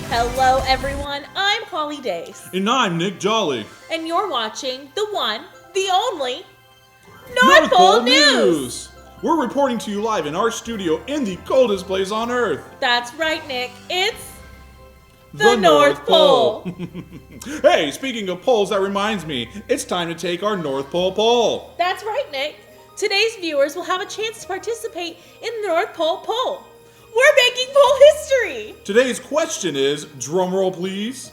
Hello everyone, I'm Holly Dace. And I'm Nick Jolly. And you're watching the one, the only, North Pole News! We're reporting to you live in our studio in the coldest place on Earth. That's right, Nick. It's the North Pole. Hey, speaking of poles, that reminds me, it's time to take our North Pole poll. That's right, Nick. Today's viewers will have a chance to participate in the North Pole poll. We're making pole history! Today's question is, drumroll please.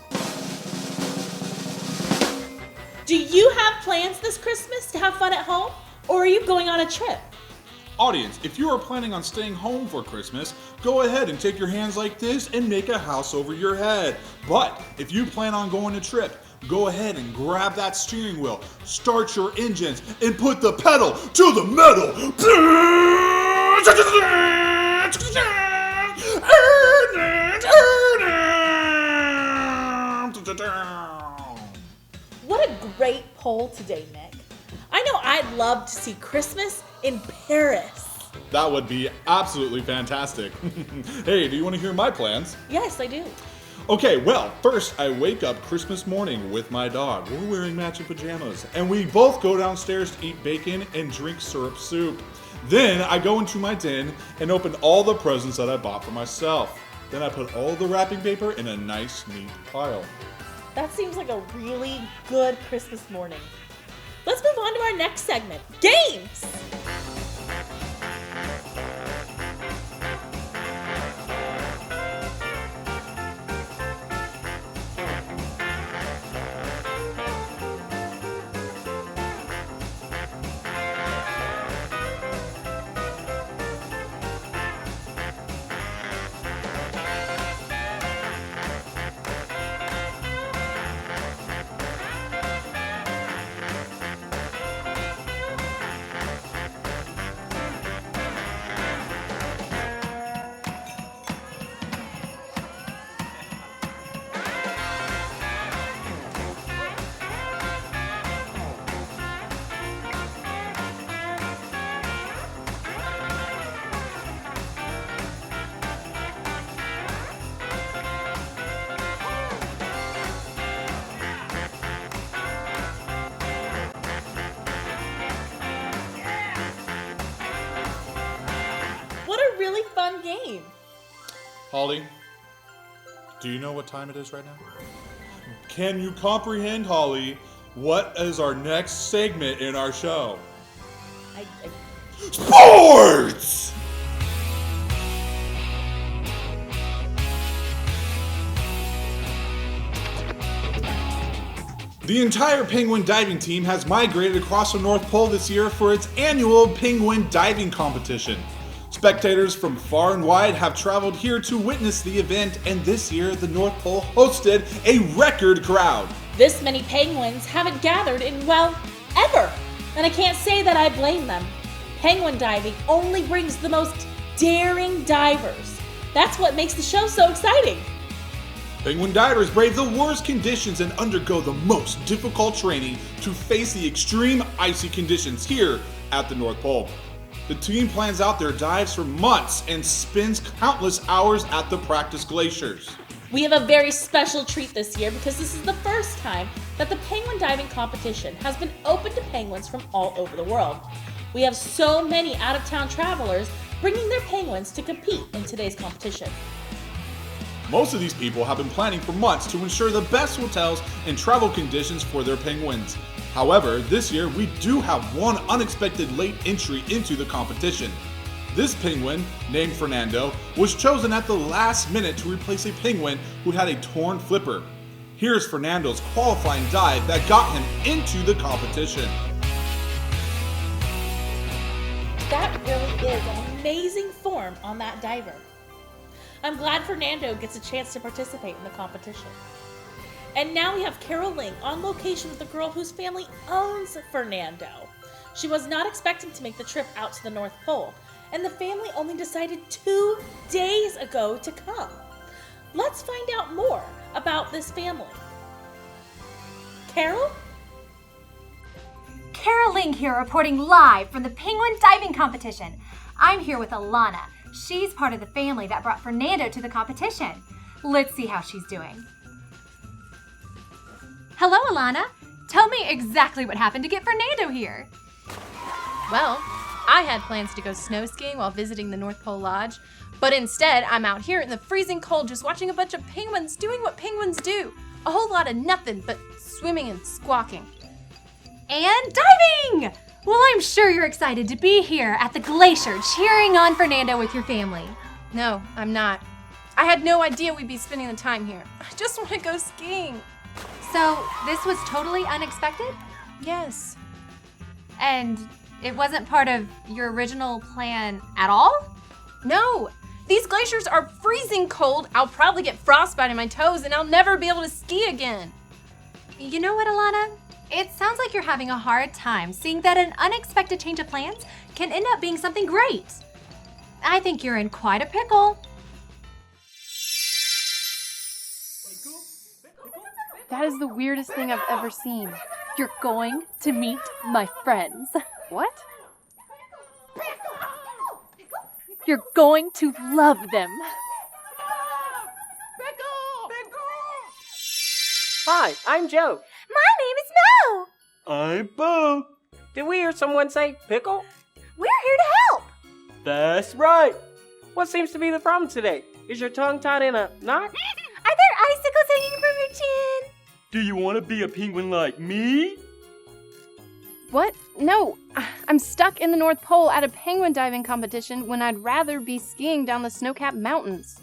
Do you have plans this Christmas to have fun at home? Or are you going on a trip? Audience, if you are planning on staying home for Christmas, go ahead and take your hands like this and make a house over your head. But if you plan on going on a trip, go ahead and grab that steering wheel, start your engines, and put the pedal to the metal. What a great poll today, Nick. I know I'd love to see Christmas in Paris. That would be absolutely fantastic. Hey, do you want to hear my plans? Yes, I do. Okay, well, first I wake up Christmas morning with my dog. We're wearing matching pajamas, and we both go downstairs to eat bacon and drink syrup soup. Then I go into my den and open all the presents that I bought for myself. Then I put all the wrapping paper in a nice, neat pile. That seems like a really good Christmas morning. Let's move on to our next segment, games! Really fun game. Holly, do you know what time it is right now? Can you comprehend, Holly, what is our next segment in our show? Sports! The entire penguin diving team has migrated across the North Pole this year for its annual penguin diving competition. Spectators from far and wide have traveled here to witness the event, and this year the North Pole hosted a record crowd. This many penguins haven't gathered in, well, ever. And I can't say that I blame them. Penguin diving only brings the most daring divers. That's what makes the show so exciting. Penguin divers brave the worst conditions and undergo the most difficult training to face the extreme icy conditions here at the North Pole. The team plans out their dives for months and spends countless hours at the practice glaciers. We have a very special treat this year because this is the first time that the penguin diving competition has been open to penguins from all over the world. We have so many out-of-town travelers bringing their penguins to compete in today's competition. Most of these people have been planning for months to ensure the best hotels and travel conditions for their penguins. However, this year we do have one unexpected late entry into the competition. This penguin, named Fernando, was chosen at the last minute to replace a penguin who had a torn flipper. Here's Fernando's qualifying dive that got him into the competition. That really is an amazing form on that diver. I'm glad Fernando gets a chance to participate in the competition. And now we have Carol Ling on location with a girl whose family owns Fernando. She was not expecting to make the trip out to the North Pole, and the family only decided 2 days ago to come. Let's find out more about this family. Carol? Carol Ling here reporting live from the Penguin Diving Competition. I'm here with Alana. She's part of the family that brought Fernando to the competition. Let's see how she's doing. Hello, Alana. Tell me exactly what happened to get Fernando here. Well, I had plans to go snow skiing while visiting the North Pole Lodge, but instead I'm out here in the freezing cold just watching a bunch of penguins doing what penguins do. A whole lot of nothing but swimming and squawking. And diving! Well, I'm sure you're excited to be here at the glacier cheering on Fernando with your family. No, I'm not. I had no idea we'd be spending the time here. I just want to go skiing. So, this was totally unexpected? Yes. And it wasn't part of your original plan at all? No, these glaciers are freezing cold. I'll probably get frostbite in my toes and I'll never be able to ski again. You know what, Alana? It sounds like you're having a hard time seeing that an unexpected change of plans can end up being something great. I think you're in quite a pickle. That is the weirdest thing I've ever seen. You're going to meet my friends. What? You're going to love them. Hi, I'm Joe. My name is Mo. I'm Bo. Did we hear someone say pickle? We're here to help. That's right. What seems to be the problem today? Is your tongue tied in a knot? Are there icicles hanging from your chin? Do you want to be a penguin like me? What? No, I'm stuck in the North Pole at a penguin diving competition when I'd rather be skiing down the snow-capped mountains.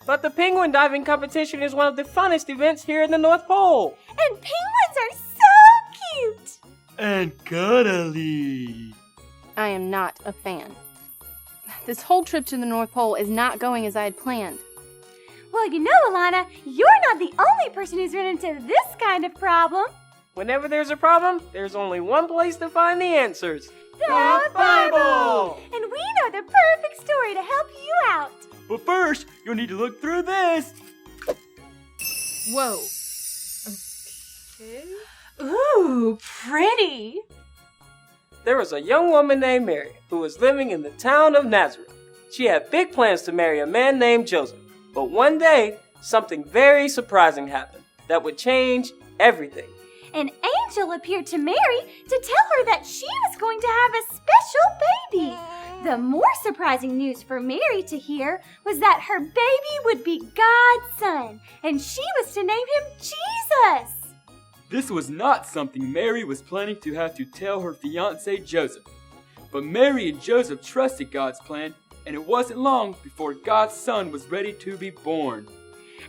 But the penguin diving competition is one of the funnest events here in the North Pole. And penguins are so cute. And cuddly. I am not a fan. This whole trip to the North Pole is not going as I had planned. Well, you know, Alana, you're not the only person who's run into this kind of problem. Whenever there's a problem, there's only one place to find the answers. The Bible! And we know the perfect story to help you out. But first, you'll need to look through this. Whoa. Ooh, pretty. There was a young woman named Mary who was living in the town of Nazareth. She had big plans to marry a man named Joseph. But one day, something very surprising happened that would change everything. An angel appeared to Mary to tell her that she was going to have a special baby. The more surprising news for Mary to hear was that her baby would be God's son, and she was to name him Jesus. This was not something Mary was planning to have to tell her fiancé Joseph. But Mary and Joseph trusted God's plan, and it wasn't long before God's son was ready to be born.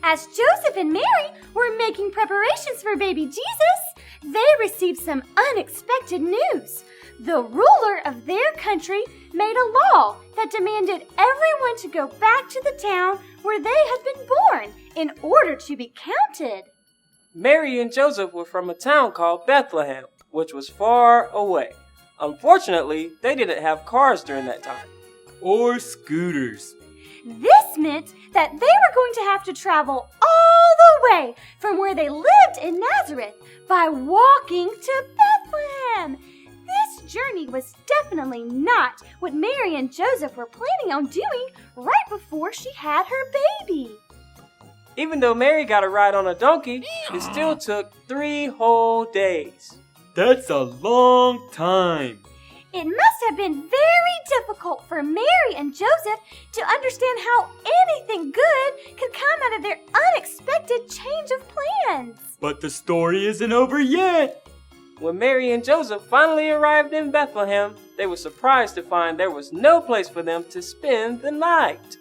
As Joseph and Mary were making preparations for baby Jesus, they received some unexpected news. The ruler of their country made a law that demanded everyone to go back to the town where they had been born in order to be counted. Mary and Joseph were from a town called Bethlehem, which was far away. Unfortunately, they didn't have cars during that time. Or scooters. This meant that they were going to have to travel all the way from where they lived in Nazareth by walking to Bethlehem. This journey was definitely not what Mary and Joseph were planning on doing right before she had her baby. Even though Mary got a ride on a donkey, it still took 3 whole days. That's a long time. It must have been very difficult for Mary and Joseph to understand how anything good could come out of their unexpected change of plans. But the story isn't over yet. When Mary and Joseph finally arrived in Bethlehem, they were surprised to find there was no place for them to spend the night.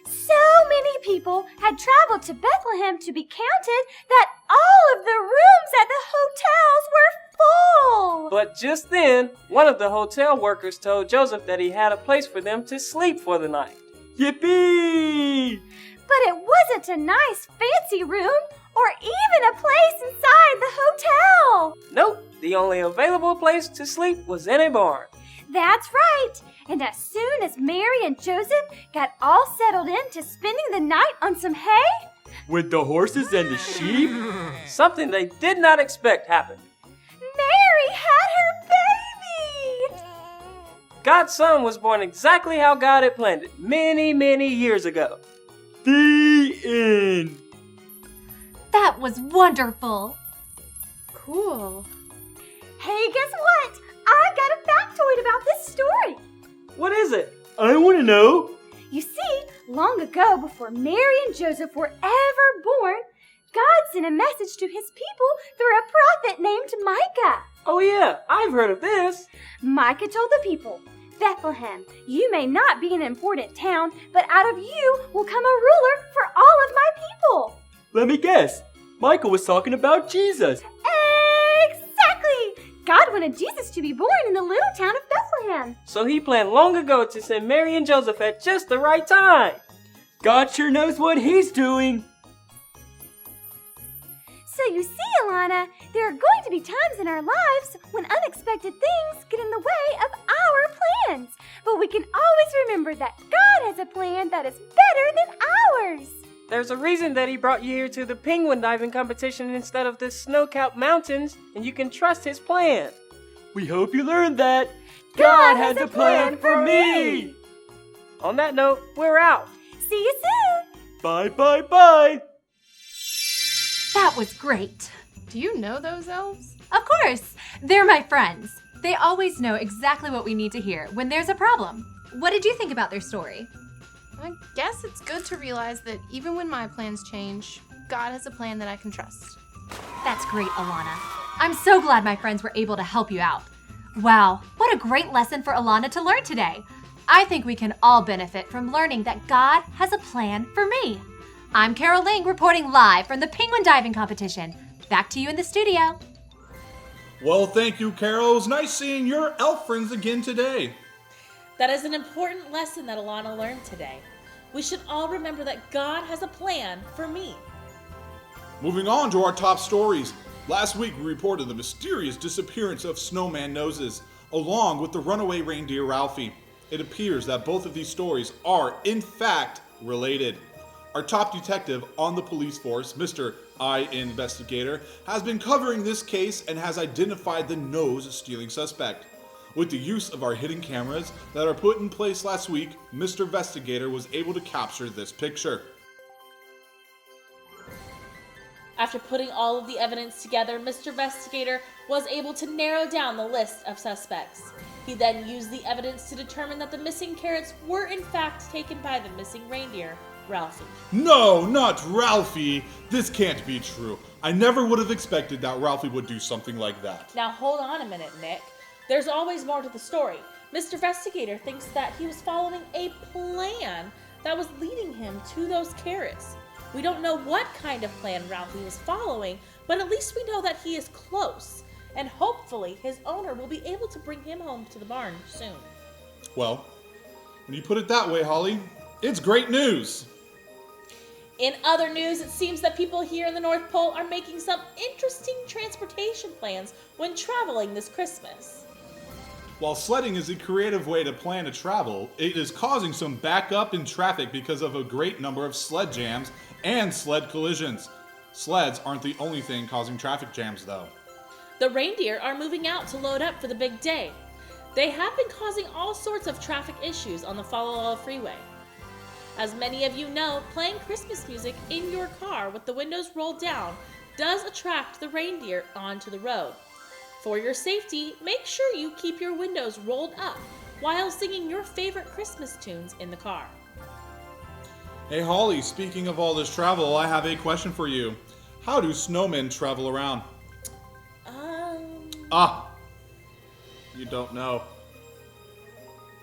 So many people had traveled to Bethlehem to be counted that all of the rooms at the hotels were full. But just then, one of the hotel workers told Joseph that he had a place for them to sleep for the night. Yippee! But it wasn't a nice fancy room or even a place inside the hotel. Nope, the only available place to sleep was in a barn. That's right. And as soon as Mary and Joseph got all settled into spending the night on some hay, With the horses and the sheep? Something they did not expect happened. Mary had her baby! God's son was born exactly how God had planned it many, many years ago. The in. That was wonderful. Cool. Hey, guess what? I got a factoid about this story. What is it? I want to know. You see, long ago, before Mary and Joseph were ever born, God sent a message to his people through a prophet named Micah. Oh yeah, I've heard of this. Micah told the people, Bethlehem, you may not be an important town, but out of you will come a ruler for all of my people. Let me guess. Michael was talking about Jesus. Exactly! God wanted Jesus to be born in the little town of Bethlehem. So he planned long ago to send Mary and Joseph at just the right time. God sure knows what he's doing. So you see, Alana, there are going to be times in our lives when unexpected things get in the way of our plans. But we can always remember that God has a plan that is better than ours. There's a reason that he brought you here to the penguin diving competition instead of the snow-capped mountains, and you can trust his plan. We hope you learned that. God has a plan for me. On that note, we're out. See you soon. Bye, bye, bye. That was great. Do you know those elves? Of course, they're my friends. They always know exactly what we need to hear when there's a problem. What did you think about their story? I guess it's good to realize that even when my plans change, God has a plan that I can trust. That's great, Alana. I'm so glad my friends were able to help you out. Wow, what a great lesson for Alana to learn today. I think we can all benefit from learning that God has a plan for me. I'm Carol Ling reporting live from the Penguin Diving Competition. Back to you in the studio. Well, thank you, Carol. It was nice seeing your elf friends again today. That is an important lesson that Alana learned today. We should all remember that God has a plan for me. Moving on to our top stories. Last week we reported the mysterious disappearance of Snowman Noses, along with the runaway reindeer Ralphie. It appears that both of these stories are, in fact, related. Our top detective on the police force, Mr. I-Investigator, has been covering this case and has identified the nose-stealing suspect. With the use of our hidden cameras that are put in place last week, Mr. Investigator was able to capture this picture. After putting all of the evidence together, Mr. Investigator was able to narrow down the list of suspects. He then used the evidence to determine that the missing carrots were in fact taken by the missing reindeer, Ralphie. No, not Ralphie! This can't be true. I never would have expected that Ralphie would do something like that. Now hold on a minute, Nick. There's always more to the story. Mr. Investigator thinks that he was following a plan that was leading him to those carrots. We don't know what kind of plan Ralphie was following, but at least we know that he is close. And hopefully his owner will be able to bring him home to the barn soon. Well, when you put it that way, Holly, it's great news. In other news, it seems that people here in the North Pole are making some interesting transportation plans when traveling this Christmas. While sledding is a creative way to plan to travel, it is causing some backup in traffic because of a great number of sled jams and sled collisions. Sleds aren't the only thing causing traffic jams, though. The reindeer are moving out to load up for the big day. They have been causing all sorts of traffic issues on the Falala Freeway. As many of you know, playing Christmas music in your car with the windows rolled down does attract the reindeer onto the road. For your safety, make sure you keep your windows rolled up while singing your favorite Christmas tunes in the car. Hey Holly, speaking of all this travel, I have a question for you. How do snowmen travel around? You don't know.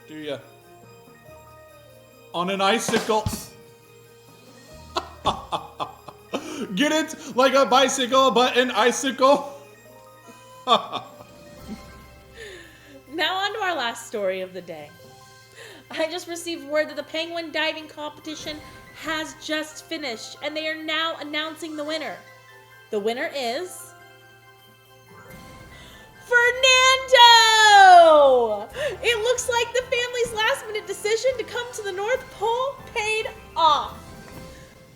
Do ya? On an icicle. Get it? Like a bicycle, but an icicle? Now on to our last story of the day. I just received word that the penguin diving competition has just finished, and they are now announcing the winner. The winner is... Fernando! It looks like the family's last-minute decision to come to the North Pole paid off.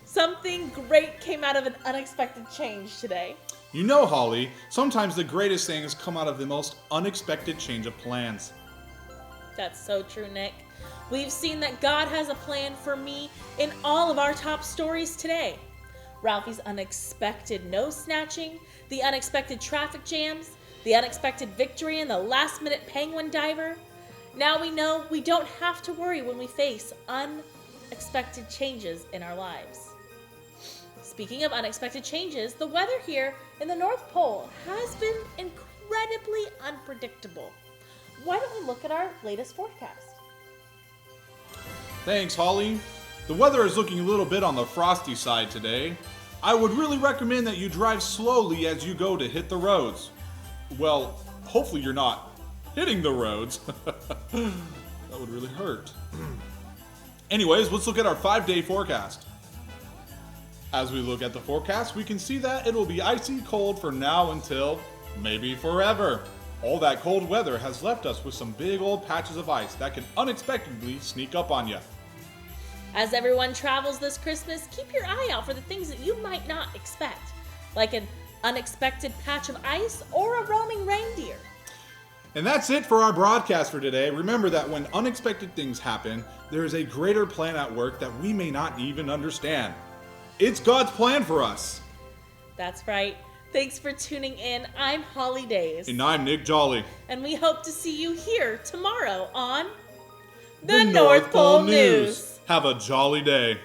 Something great came out of an unexpected change today. You know, Holly, sometimes the greatest things come out of the most unexpected change of plans. That's so true, Nick. We've seen that God has a plan for me in all of our top stories today. Ralphie's unexpected nose snatching, the unexpected traffic jams, the unexpected victory, and the last-minute penguin diver. Now we know we don't have to worry when we face unexpected changes in our lives. Speaking of unexpected changes, the weather here in the North Pole has been incredibly unpredictable. Why don't we look at our latest forecast? Thanks, Holly. The weather is looking a little bit on the frosty side today. I would really recommend that you drive slowly as you go to hit the roads. Well, hopefully you're not hitting the roads. That would really hurt. Anyways, let's look at our 5-day forecast. As we look at the forecast, we can see that it will be icy cold for now until maybe forever. All that cold weather has left us with some big old patches of ice that can unexpectedly sneak up on you. As everyone travels this Christmas, keep your eye out for the things that you might not expect, like an unexpected patch of ice or a roaming reindeer. And that's it for our broadcast for today. Remember that when unexpected things happen, there is a greater plan at work that we may not even understand. It's God's plan for us. That's right. Thanks for tuning in. I'm Holly Days. And I'm Nick Jolly. And we hope to see you here tomorrow on the North Pole News. Have a jolly day.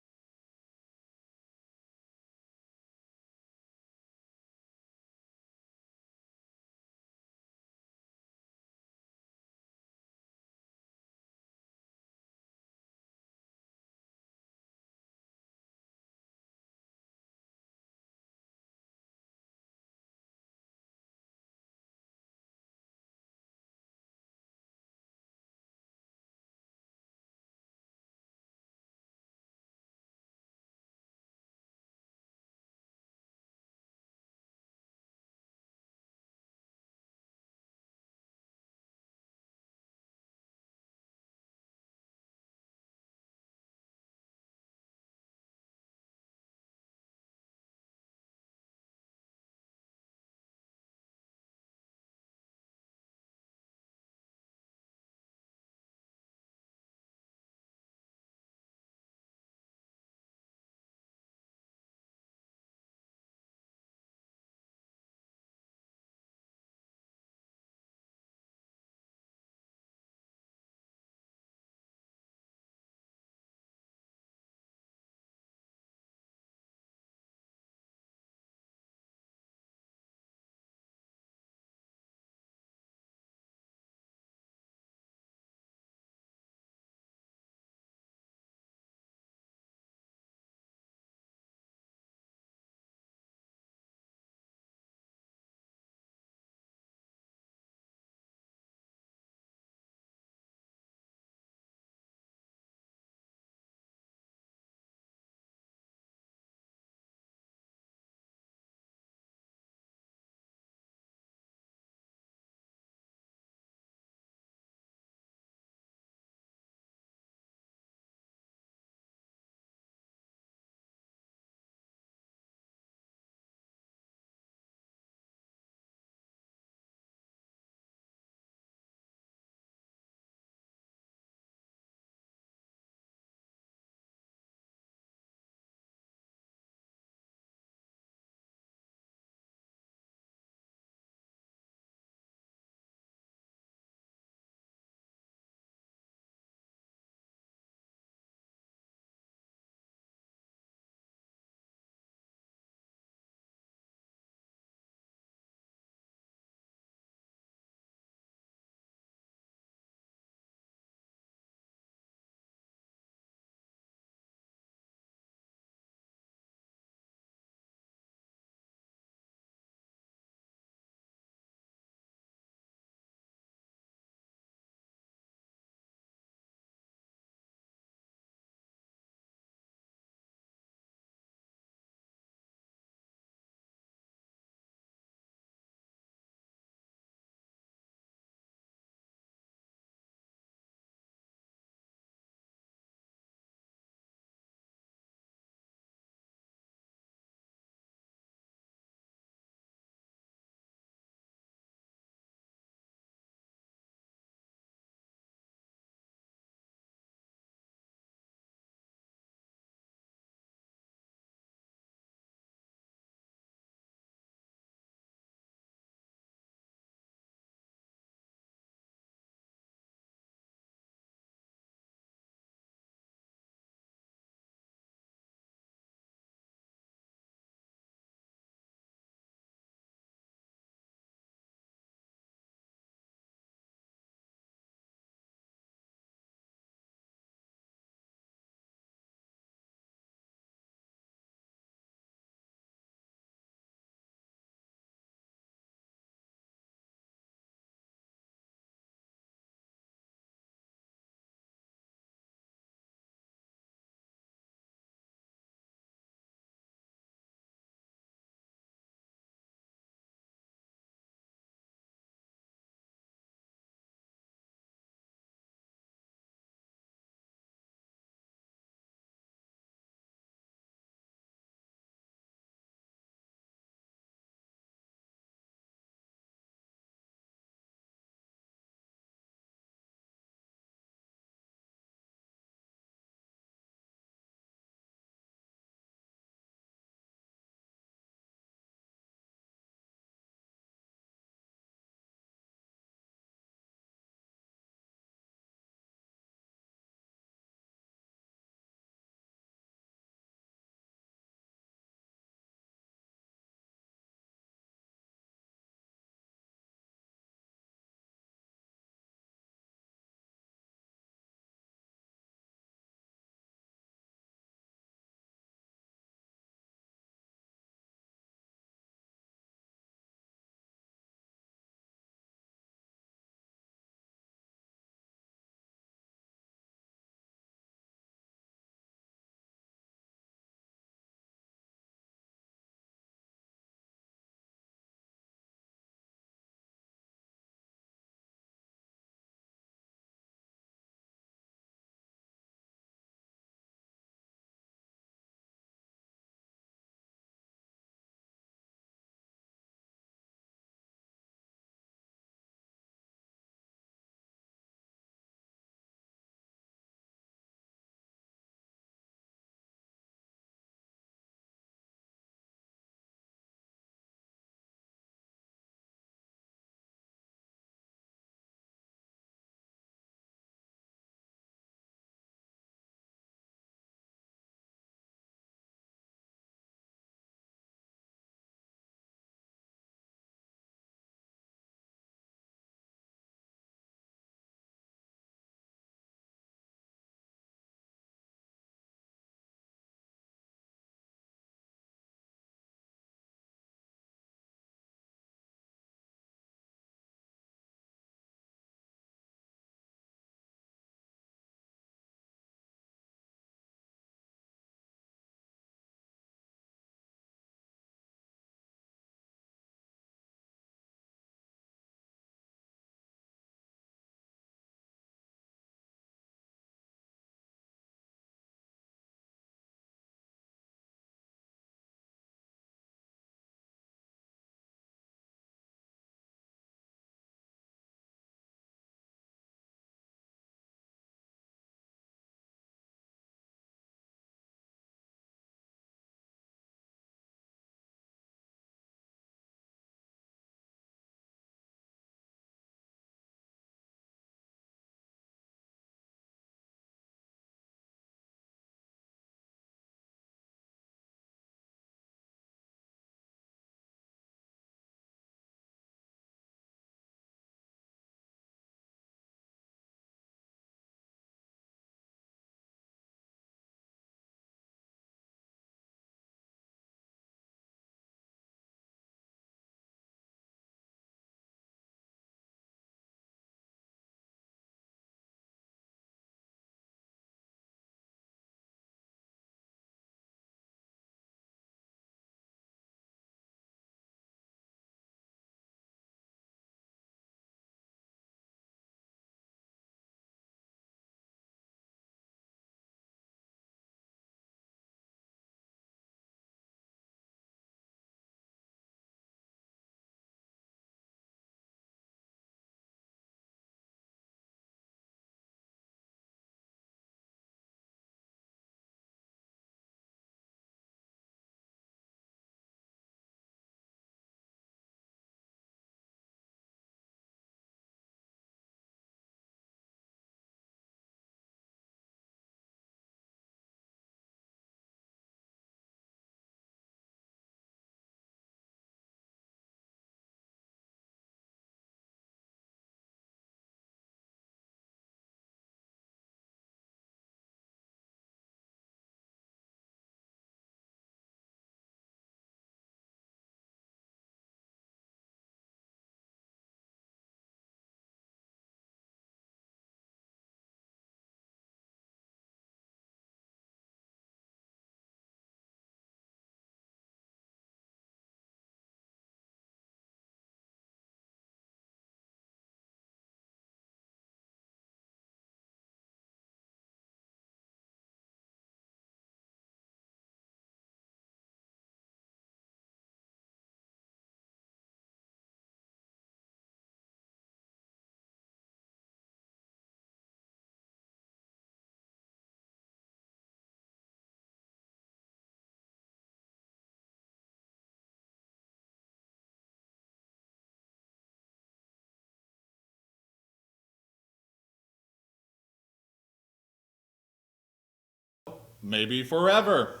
maybe forever.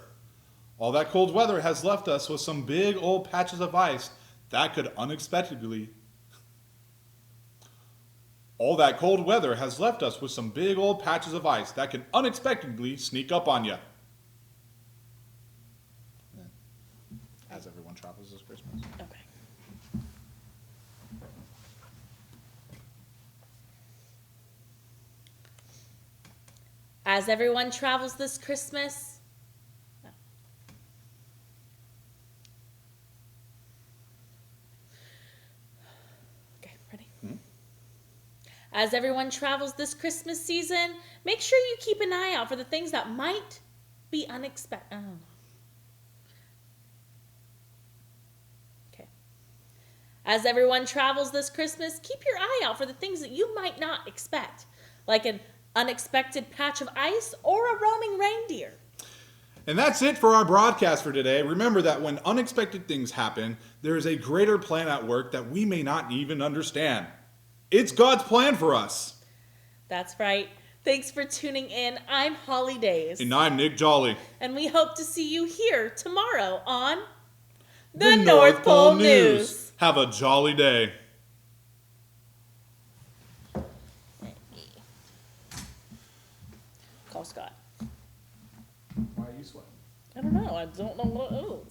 All that cold weather has left us with some big old patches of ice that could unexpectedly. All that cold weather has left us with some big old patches of ice that can unexpectedly sneak up on you. As everyone travels this Christmas. Okay. As everyone travels this Christmas. No. Okay, ready? As everyone travels this Christmas season, make sure you keep an eye out for the things that might be unexpected. Oh. Okay. As everyone travels this Christmas, keep your eye out for the things that you might not expect, like an unexpected patch of ice or a roaming reindeer. And that's it for our broadcast for today. Remember that when unexpected things happen, there is a greater plan at work that we may not even understand. It's God's plan for us. That's right. Thanks for tuning in. I'm Holly Days. And I'm Nick Jolly. And we hope to see you here tomorrow on the North Pole News. Have a jolly day. Call Scott. Why are you sweating? I don't know. I don't know what. Oh.